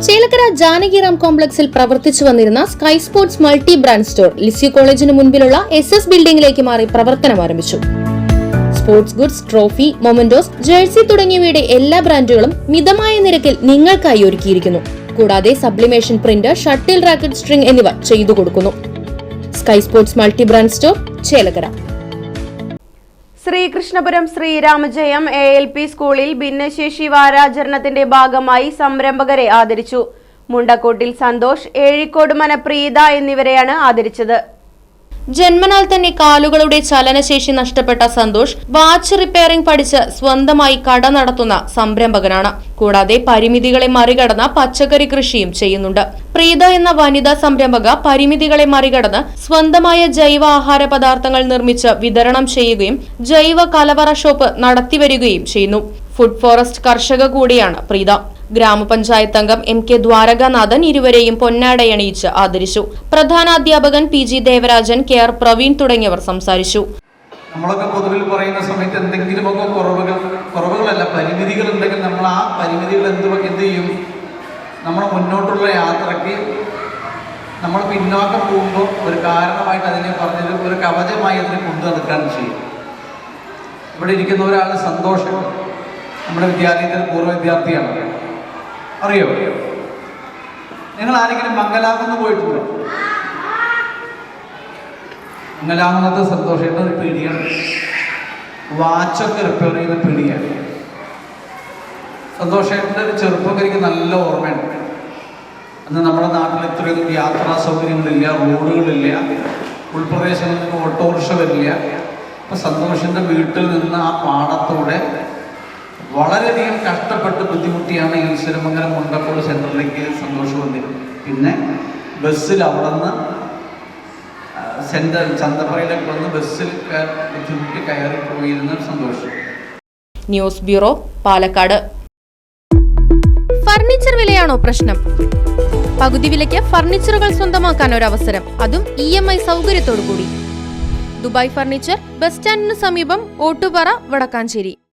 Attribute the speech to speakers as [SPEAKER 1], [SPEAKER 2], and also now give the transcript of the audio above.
[SPEAKER 1] ചേലക്കര ജാനകിറാം കോംപ്ലക്സിൽ പ്രവർത്തിച്ചു വന്നിരുന്ന sky sports multi brand store Lisieux കോളേജിന് മുൻപിലുള്ള SS ബിൽഡിംഗിലേക്ക് മാറി പ്രവർത്തനം ആരംഭിച്ചു. Sports goods, trophy, mementos, jersey തുടങ്ങിയവയുടെ എല്ലാ ബ്രാൻഡുകളും മിതമായ നിരക്കിൽ നിങ്ങൾക്കായി ഒരുക്കിയിരിക്കുന്നു. കൂടാതെ sublimation print, shuttle racket, string എന്നിവ ചെയ്തു കൊടുക്കുന്നു. Sky sports multi brand store, Chelakkara.
[SPEAKER 2] Sreekrishnapuram Sreeramajayam ALP സ്കൂളിൽ ഭിന്നശേഷി വാരാചരണത്തിന്റെ ഭാഗമായി സംരംഭകരെ ആദരിച്ചു. മുണ്ടക്കോട്ടിൽ സന്തോഷ്, ഏഴിക്കോട് മന പ്രീത എന്നിവരെയാണ് ആദരിച്ചത്.
[SPEAKER 1] ജന്മനാൽ തന്നെ കാലുകളുടെ ചലനശേഷി നഷ്ടപ്പെട്ട സന്തോഷ് വാച്ച് റിപ്പയറിംഗ് പഠിച്ച് സ്വന്തമായി കട നടത്തുന്ന സംരംഭകനാണ്. കൂടാതെ പരിമിതികളെ മറികടന്ന പച്ചക്കറി കൃഷിയും ചെയ്യുന്നുണ്ട്. പ്രീത എന്ന വനിതാ സംരംഭക പരിമിതികളെ മറികടന്ന് സ്വന്തമായ ജൈവ ആഹാര പദാർത്ഥങ്ങൾ നിർമ്മിച്ച് വിതരണം ചെയ്യുകയും ജൈവ കലവറ ഷോപ്പ് നടത്തിവരികയും ചെയ്യുന്നു. ഫുഡ് ഫോറസ്റ്റ് കർഷക കൂടിയാണ് പ്രീത. ഗ്രാമപഞ്ചായത്ത് അംഗം MK ദ്വാരകാനാഥൻ ഇരുവരെയും പൊന്നാടയണിയിച്ച് ആദരിച്ചു. പ്രധാനാധ്യാപകൻ PG ദേവരാജൻ, KR പ്രവീൺ തുടങ്ങിയവർ സംസാരിച്ചു.
[SPEAKER 3] നമ്മളൊക്കെ പൊതുവിൽ പറയുന്ന സമയത്ത് എന്തെങ്കിലുമൊക്കെ കുറവുകളല്ല, പരിമിതികൾ ഉണ്ടെങ്കിൽ നമ്മൾ ആ പരിമിതികൾ എന്ത് ചെയ്യും? നമ്മുടെ മുന്നോട്ടുള്ള യാത്രയ്ക്ക് നമ്മൾ പിന്നോക്കം പോകുമ്പോൾ ഒരു കാരണമായിട്ട് അതിനെ പറഞ്ഞത് ഒരു കവചമായി അതിനെ കൊണ്ടു നടക്കാൻ ചെയ്യും. ഇവിടെ ഇരിക്കുന്ന ഒരാൾ സന്തോഷം, നമ്മുടെ വിദ്യാലയത്തിൽ പൂർവ്വ വിദ്യാർത്ഥിയാണ്. അറിയോ? നിങ്ങൾ ആരെങ്കിലും മംഗലാകുന്ന് പോയിട്ടുണ്ടോ? മംഗലാകുന്നത് സന്തോഷയുടെ ഒരു പീടിയാണ്. വാച്ചൊക്കെ റിപ്പയർ ചെയ്യുന്ന പീടിയാണ്. സന്തോഷയുടെ ഒരു ചെറുപ്പക്കാരിക്ക് നല്ല ഓർമ്മയുണ്ട്. അന്ന് നമ്മുടെ നാട്ടിൽ ഇത്രയൊന്നും യാത്രാ സൗകര്യങ്ങളില്ല, റോഡുകളില്ല, ഉൾപ്രദേശങ്ങളിൽ ഓട്ടോറിക്ഷ വരില്ല. അപ്പം സന്തോഷിൻ്റെ വീട്ടിൽ നിന്ന് ആ പാടത്തൂടെ വളരെയധികം കഷ്ടപ്പെട്ട് ബുദ്ധിമുട്ടിയാണ് ഈശ്വരമംഗലം മുണ്ടക്കോട് സെൻറ്ററിലേക്ക് സന്തോഷം വന്നിരുന്നത്. പിന്നെ ബസ്സിൽ അവിടെ നിന്ന് ചന്തപ്പറയിലേക്ക് വന്ന് ബസ്സിൽ ബുദ്ധിമുട്ടി കയറി പോയിരുന്ന സന്തോഷം.
[SPEAKER 1] News bureau, Palakkad. ഫർണിച്ചർ വിലയാണോ പ്രശ്നം? പകുതി വിലയ്ക്ക് ഫർണിച്ചറുകൾ സ്വന്തമാക്കാൻ ഒരു അവസരം, അതും EMI സൗകര്യത്തോടു കൂടി. ദുബായ് ഫർണിച്ചർ, ബസ് സ്റ്റാൻഡിന് സമീപം, ഓട്ടുപാറ, വടക്കാഞ്ചേരി.